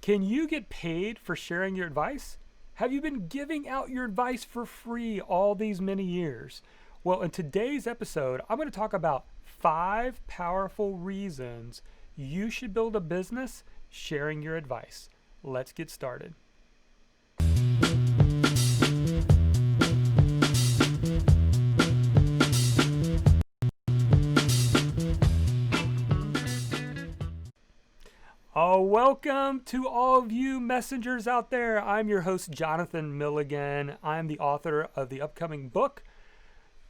Can you get paid for sharing your advice? Have you been giving out your advice for free all these many years? Well, in today's episode, I'm going to talk about 5 powerful reasons you should build a business sharing your advice. Let's get started. Oh, welcome to all of you messengers out there. I'm your host, Jonathan Milligan. I'm the author of the upcoming book,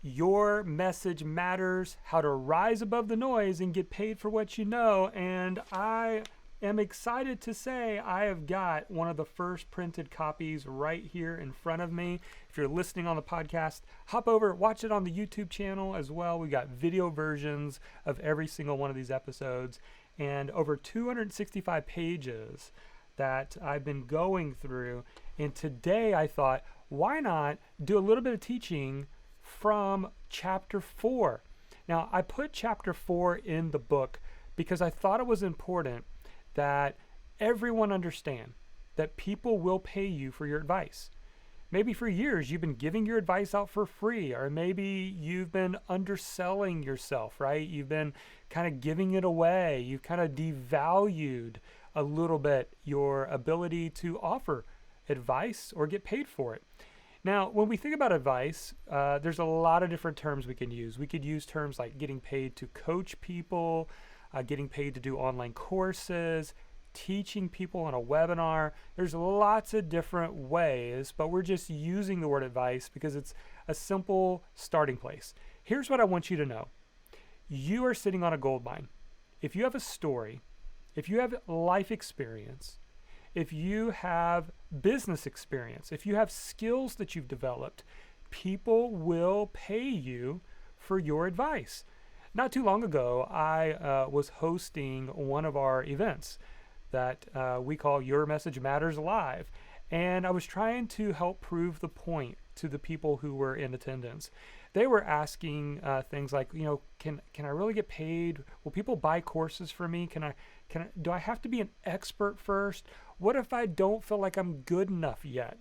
Your Message Matters: How to Rise Above the Noise and Get Paid for What You Know. And I am excited to say I have got one of the first printed copies right here in front of me. If you're listening on the podcast, hop over, watch it on the YouTube channel as well. We got video versions of every single one of these episodes, and over 265 pages that I've been going through. And today I thought, why not do a little bit of teaching from chapter 4? Now, I put chapter 4 in the book because I thought it was important that everyone understand that people will pay you for your advice. Maybe for years you've been giving your advice out for free, or maybe you've been underselling yourself, right? You've been kind of giving it away. You've kind of devalued a little bit your ability to offer advice or get paid for it. Now, when we think about advice, there's a lot of different terms we can use. We could use terms like getting paid to coach people, getting paid to do online courses, teaching people on a webinar. There's lots of different ways, but we're just using the word advice because it's a simple starting place. Here's what I want you to know. You are sitting on a gold mine. If you have a story, if you have life experience, if you have business experience, if you have skills that you've developed, people will pay you for your advice. Not too long ago, I was hosting one of our events that we call Your Message Matters Live. And I was trying to help prove the point to the people who were in attendance. They were asking things like, can I really get paid? Will people buy courses for me? Do I have to be an expert first? What if I don't feel like I'm good enough yet,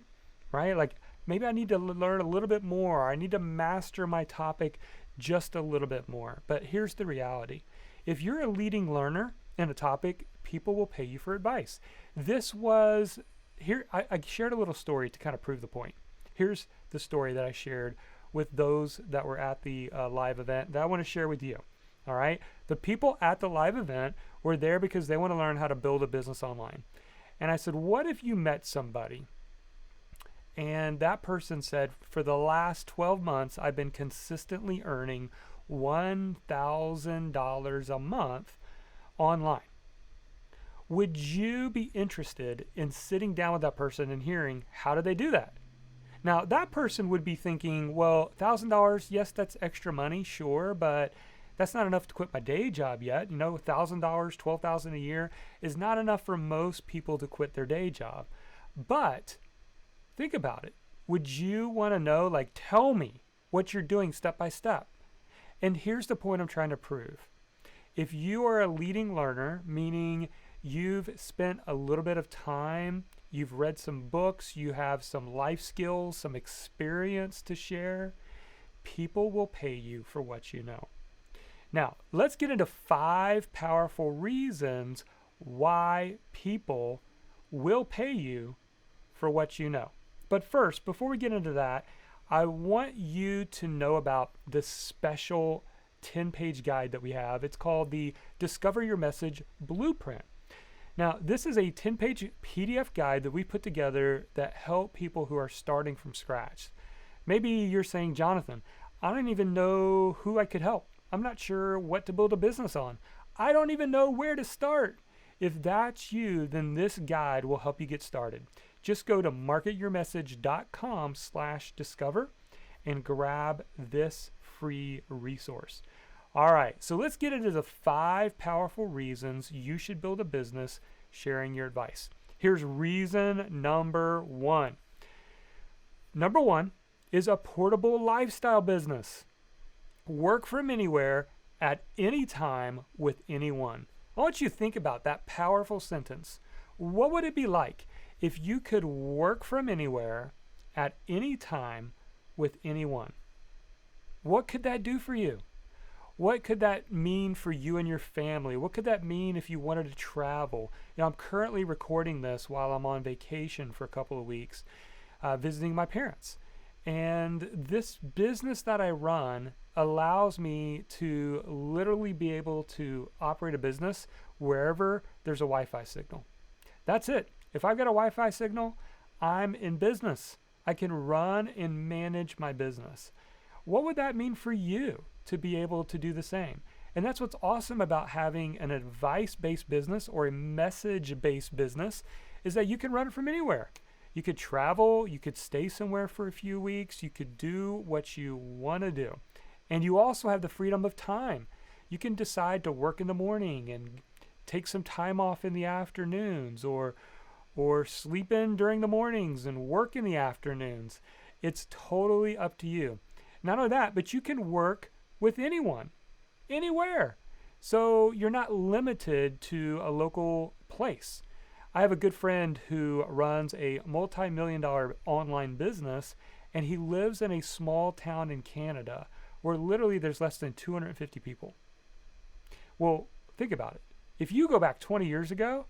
right? Like maybe I need to learn a little bit more. I need to master my topic just a little bit more. But here's the reality. If you're a leading learner in a topic, people will pay you for advice. This was here. I shared a little story to kind of prove the point. Here's the story that I shared with those that were at the live event that I want to share with you. All right. The people at the live event were there because they want to learn how to build a business online. And I said, what if you met somebody and that person said, for the last 12 months, I've been consistently earning $1,000 a month online? Would you be interested in sitting down with that person and hearing, how do they do that? Now, that person would be thinking, well, $1,000, yes, that's extra money, sure, but that's not enough to quit my day job yet. $1,000, $12,000 a year is not enough for most people to quit their day job. But think about it. Would you want to know, tell me what you're doing step by step? And here's the point I'm trying to prove. If you are a leading learner, meaning you've spent a little bit of time, you've read some books, you have some life skills, some experience to share, people will pay you for what you know. Now, let's get into 5 powerful reasons why people will pay you for what you know. But first, before we get into that, I want you to know about this special 10-page guide that we have. It's called the Discover Your Message Blueprint. Now, this is a 10-page PDF guide that we put together that help people who are starting from scratch. Maybe you're saying, Jonathan, I don't even know who I could help. I'm not sure what to build a business on. I don't even know where to start. If that's you, then this guide will help you get started. Just go to marketyourmessage.com/discover and grab this free resource. All right, so let's get into the 5 powerful reasons you should build a business sharing your advice. Here's reason number 1. Number 1 is a portable lifestyle business. Work from anywhere at any time with anyone. I want you to think about that powerful sentence. What would it be like if you could work from anywhere at any time with anyone? What could that do for you? What could that mean for you and your family? What could that mean if you wanted to travel? I'm currently recording this while I'm on vacation for a couple of weeks, visiting my parents. And this business that I run allows me to literally be able to operate a business wherever there's a Wi-Fi signal. That's it. If I've got a Wi-Fi signal, I'm in business. I can run and manage my business. What would that mean for you to be able to do the same? And that's what's awesome about having an advice-based business or a message-based business, is that you can run it from anywhere. You could travel, you could stay somewhere for a few weeks, you could do what you want to do. And you also have the freedom of time. You can decide to work in the morning and take some time off in the afternoons, or sleep in during the mornings and work in the afternoons. It's totally up to you. Not only that, but you can work with anyone, anywhere. So you're not limited to a local place. I have a good friend who runs a multi-million-dollar online business, and he lives in a small town in Canada where literally there's less than 250 people. Well, think about it. If you go back 20 years ago,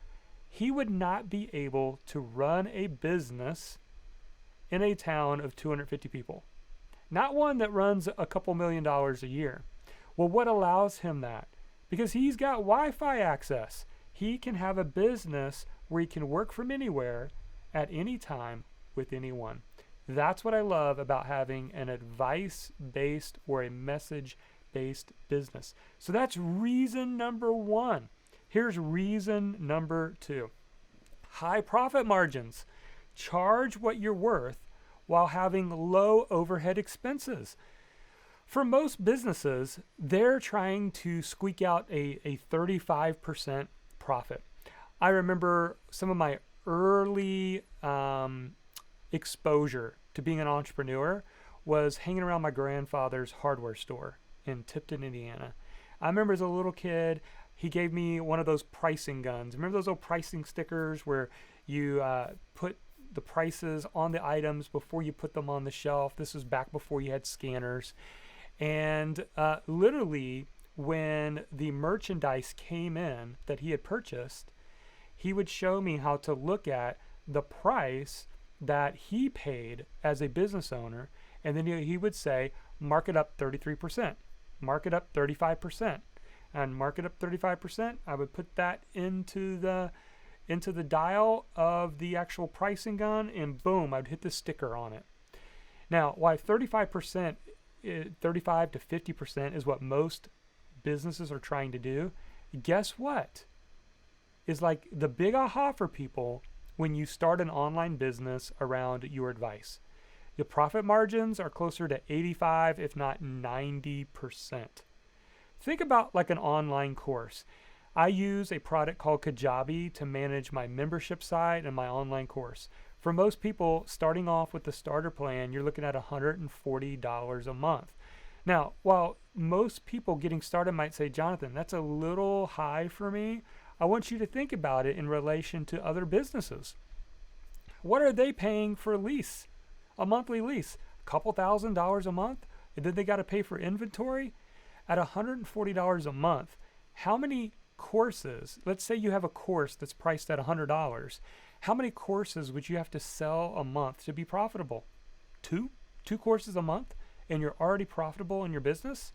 he would not be able to run a business in a town of 250 people. Not one that runs a couple $1,000,000 a year. Well, what allows him that? Because he's got Wi-Fi access. He can have a business where he can work from anywhere at any time with anyone. That's what I love about having an advice-based or a message-based business. So that's reason number one. Here's reason number two. High profit margins. Charge what you're worth while having low overhead expenses. For most businesses, they're trying to squeak out a 35% profit. I remember some of my early exposure to being an entrepreneur was hanging around my grandfather's hardware store in Tipton, Indiana. I remember as a little kid, he gave me one of those pricing guns. Remember those old pricing stickers where you put the prices on the items before you put them on the shelf? This was back before you had scanners. And literally, when the merchandise came in that he had purchased, he would show me how to look at the price that he paid as a business owner, and then he would say, mark it up 33%, mark it up 35%, and mark it up 35%. I would put that into the dial of the actual pricing gun, and boom, I'd hit the sticker on it. Now, why 35 to 50% is what most businesses are trying to do, guess what? Is like the big aha for people when you start an online business around your advice. The profit margins are closer to 85, if not 90%. Think about like an online course. I use a product called Kajabi to manage my membership site and my online course. For most people, starting off with the starter plan, you're looking at $140 a month. Now, while most people getting started might say, Jonathan, that's a little high for me, I want you to think about it in relation to other businesses. What are they paying for a lease? A monthly lease, a couple $1,000s a month, and then they got to pay for inventory? At $140 a month, how many courses, let's say you have a course that's priced at $100, how many courses would you have to sell a month to be profitable? Two courses a month, and you're already profitable in your business?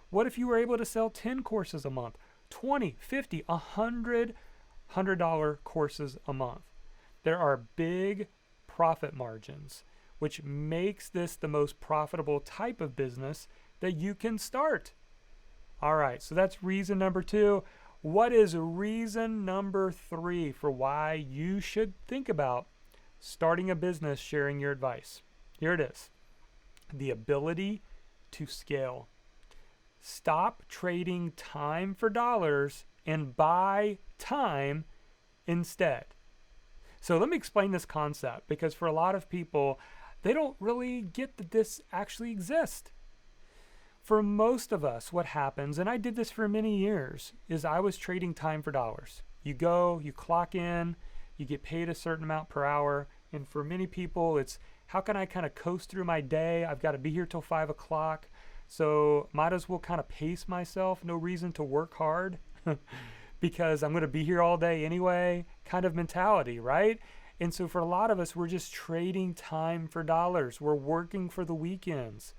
What if you were able to sell 10 courses a month, 20, 50, 100 $100 courses a month? There are big profit margins, which makes this the most profitable type of business that you can start. All right, so that's reason number two. What is reason number three for why you should think about starting a business sharing your advice? Here it is. The ability to scale. Stop trading time for dollars and buy time instead. So let me explain this concept, because for a lot of people, they don't really get that this actually exists. For most of us, what happens, and I did this for many years, is I was trading time for dollars. You go, you clock in, You get paid a certain amount per hour. And for many people, it's how can I kind of coast through my day? I've got to be here till 5 o'clock. So might as well kind of pace myself. No reason to work hard because I'm going to be here all day anyway, kind of mentality, right? And so for a lot of us, we're just trading time for dollars. We're working for the weekends.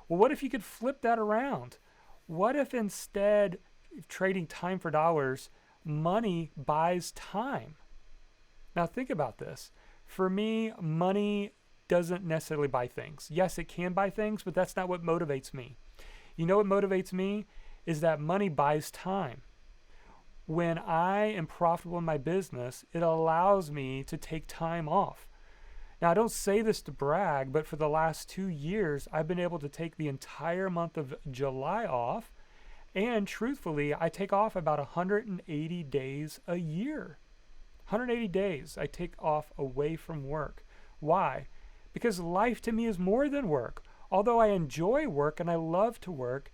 Well, what if you could flip that around? What if instead of trading time for dollars, money buys time? Now think about this. For me, money doesn't necessarily buy things. Yes, it can buy things, but that's not what motivates me. You know what motivates me is that money buys time. When I am profitable in my business, it allows me to take time off. Now, I don't say this to brag, but for the last 2 years, I've been able to take the entire month of July off. And truthfully, I take off about 180 days a year. 180 days I take off away from work. Why? Because life to me is more than work. Although I enjoy work and I love to work,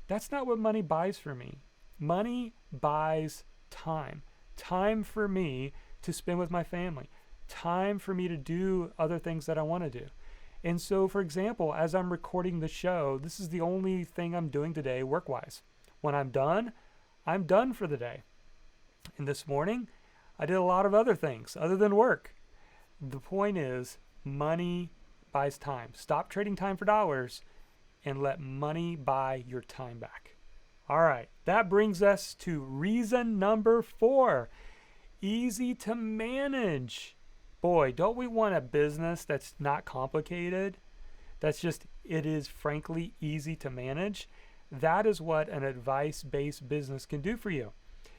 that's not what money buys for me. Money buys time. Time for me to spend with my family. Time for me to do other things that I want to do. And so, for example, as I'm recording the show, this is the only thing I'm doing today work-wise. When I'm done for the day. And this morning, I did a lot of other things other than work. The point is, money buys time. Stop trading time for dollars and let money buy your time back. All right, that brings us to reason number 4. Easy to manage. Boy, don't we want a business that's not complicated? That's just, it is frankly easy to manage. That is what an advice-based business can do for you.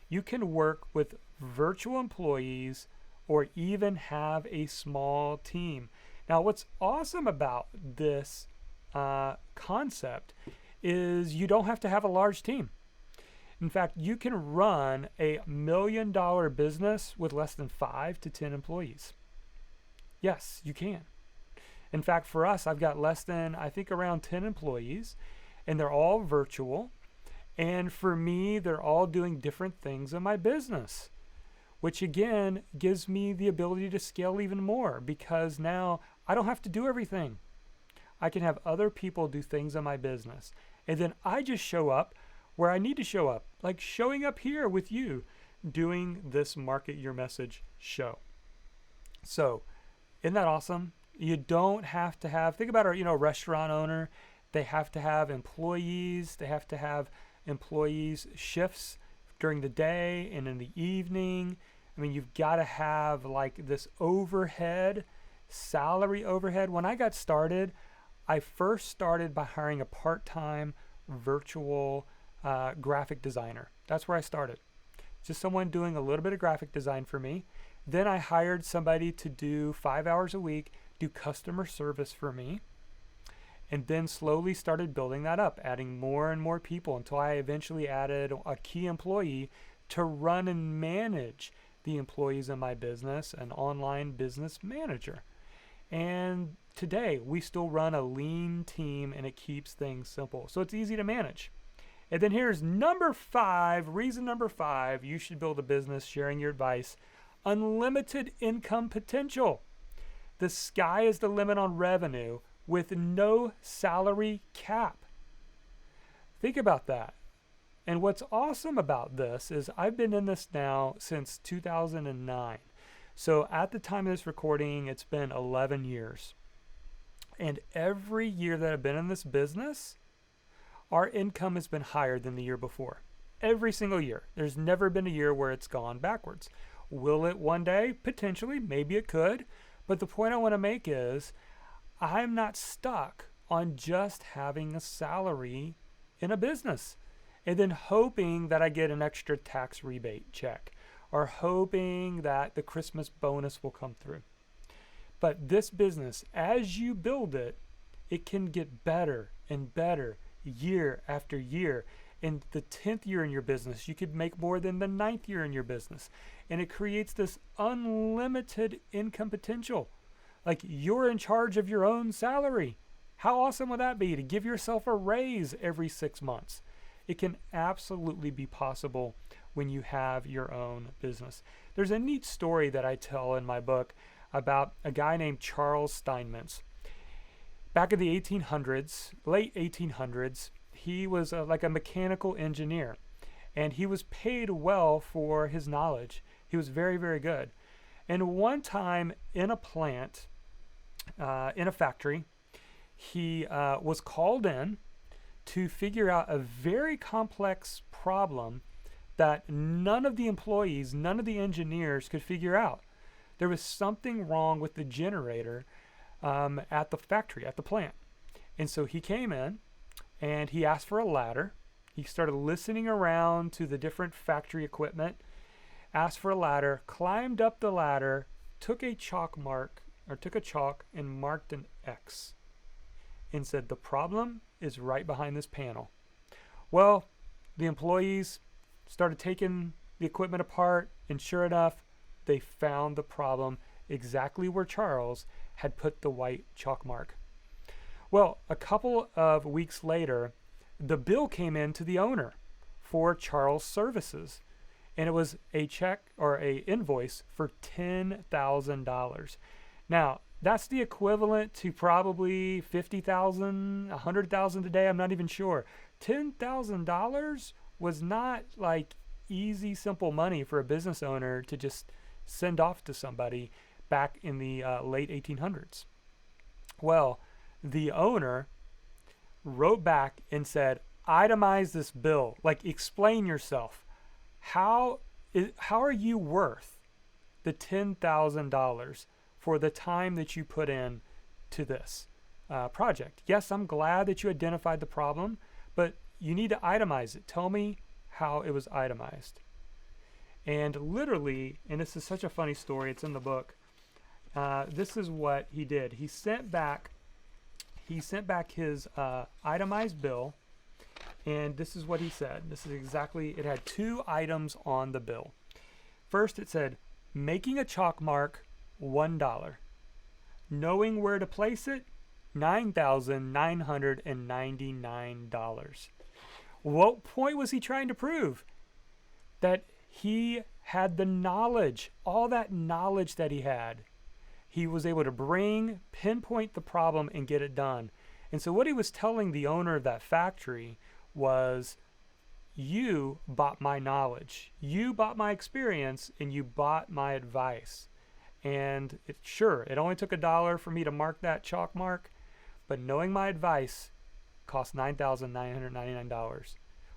You can work with virtual employees or even have a small team. Now, what's awesome about this concept is you don't have to have a large team. In fact, you can run a $1 million business with less than 5 to 10 employees. Yes, you can. In fact, for us, I've got less than, I think, around 10 employees, and they're all virtual. And for me, they're all doing different things in my business, which again gives me the ability to scale even more because now I don't have to do everything. I can have other people do things in my business. And then I just show up where I need to show up, like showing up here with you, doing this Market Your Message show. So, isn't that awesome? You don't have to have, think about our, restaurant owner. They have to have employees. They have to have employees shifts during the day and in the evening. I mean, you've got to have like this overhead, salary overhead. When I got started, I first started by hiring a part-time virtual graphic designer. That's where I started. Just someone doing a little bit of graphic design for me. Then I hired somebody to do 5 hours a week, do customer service for me. And then slowly started building that up, adding more and more people until I eventually added a key employee to run and manage the employees in my business, an online business manager. And today we still run a lean team and it keeps things simple. So it's easy to manage. And then here's number 5, reason number 5, you should build a business sharing your advice. Unlimited income potential. The sky is the limit on revenue with no salary cap. Think about that. And what's awesome about this is I've been in this now since 2009. So at the time of this recording, it's been 11 years. And every year that I've been in this business, our income has been higher than the year before. Every single year. There's never been a year where it's gone backwards. Will it one day? Potentially. Maybe it could. But the point I want to make is I'm not stuck on just having a salary in a business and then hoping that I get an extra tax rebate check or hoping that the Christmas bonus will come through. But this business, as you build it, it can get better and better year after year. In the 10th year in your business, you could make more than the 9th year in your business. And it creates this unlimited income potential. Like you're in charge of your own salary. How awesome would that be to give yourself a raise every 6 months? It can absolutely be possible when you have your own business. There's a neat story that I tell in my book about a guy named Charles Steinmetz. Back in the 1800s, late 1800s, he was like a mechanical engineer, and he was paid well for his knowledge. He was very, very good. And one time in a plant, in a factory, he was called in to figure out a very complex problem that none of the employees, none of the engineers could figure out. There was something wrong with the generator at the factory, at the plant. And so he came in and he asked for a ladder. He started listening around to the different factory equipment, asked for a ladder, climbed up the ladder, took a chalk and marked an X and said, "The problem is right behind this panel." Well, the employees started taking the equipment apart, and sure enough, they found the problem exactly where Charles had put the white chalk mark. Well, a couple of weeks later, the bill came in to the owner for Charles' services, and it was a check or a invoice for $10,000. Now, that's the equivalent to probably $50,000, $100,000 today. I'm not even sure. $10,000 was not like easy, simple money for a business owner to just send off to somebody back in the late 1800s. Well, the owner wrote back and said, "Itemize this bill. Like, explain yourself. How are you worth the $10,000 for the time that you put in to this project? Yes, I'm glad that you identified the problem, but you need to itemize it. Tell me how it was itemized." And literally, and this is such a funny story, it's in the book, this is what he did. He sent back his itemized bill, and this is what he said. This is exactly, it had 2 items on the bill. First, it said, "Making a chalk mark, $1. Knowing where to place it, $9,999. What point was he trying to prove? That he had the knowledge, all that knowledge that he had. He was able to pinpoint the problem and get it done. And so what he was telling the owner of that factory was, you bought my knowledge, you bought my experience, and you bought my advice. And it only took $1 for me to mark that chalk mark, but knowing my advice cost $9,999.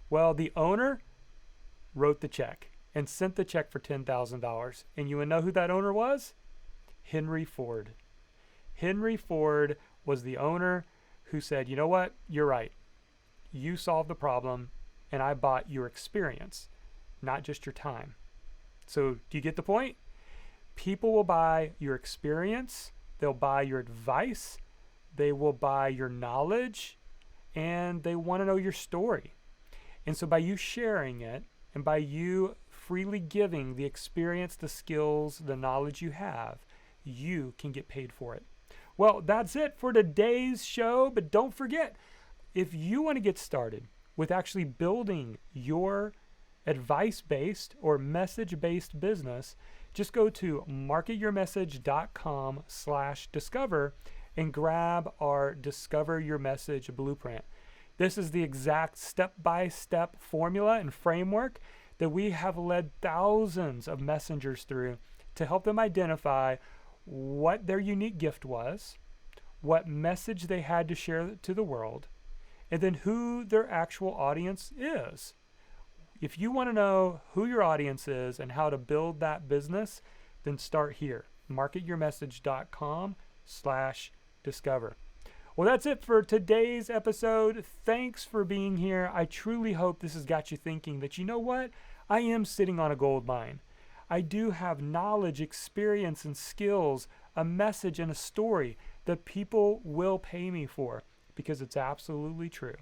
Well, the owner wrote the check and sent the check for $10,000. And you would know who that owner was? Henry Ford. Henry Ford was the owner who said, "You know what? You're right. You solved the problem, and I bought your experience, not just your time." So do you get the point? People will buy your experience, they'll buy your advice, they will buy your knowledge, and they want to know your story. And so by you sharing it, and by you freely giving the experience, the skills, the knowledge you have, you can get paid for it. Well, that's it for today's show, but don't forget, if you want to get started with actually building your advice-based or message-based business, just go to marketyourmessage.com/discover and grab our Discover Your Message blueprint. This is the exact step-by-step formula and framework that we have led thousands of messengers through to help them identify what their unique gift was, what message they had to share to the world, and then who their actual audience is. If you want to know who your audience is and how to build that business, then start here, marketyourmessage.com/discover. Well, that's it for today's episode. Thanks for being here. I truly hope this has got you thinking that, you know what? I am sitting on a gold mine. I do have knowledge, experience, and skills, a message, and a story that people will pay me for, because it's absolutely true.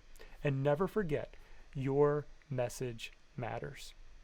And never forget, your message matters.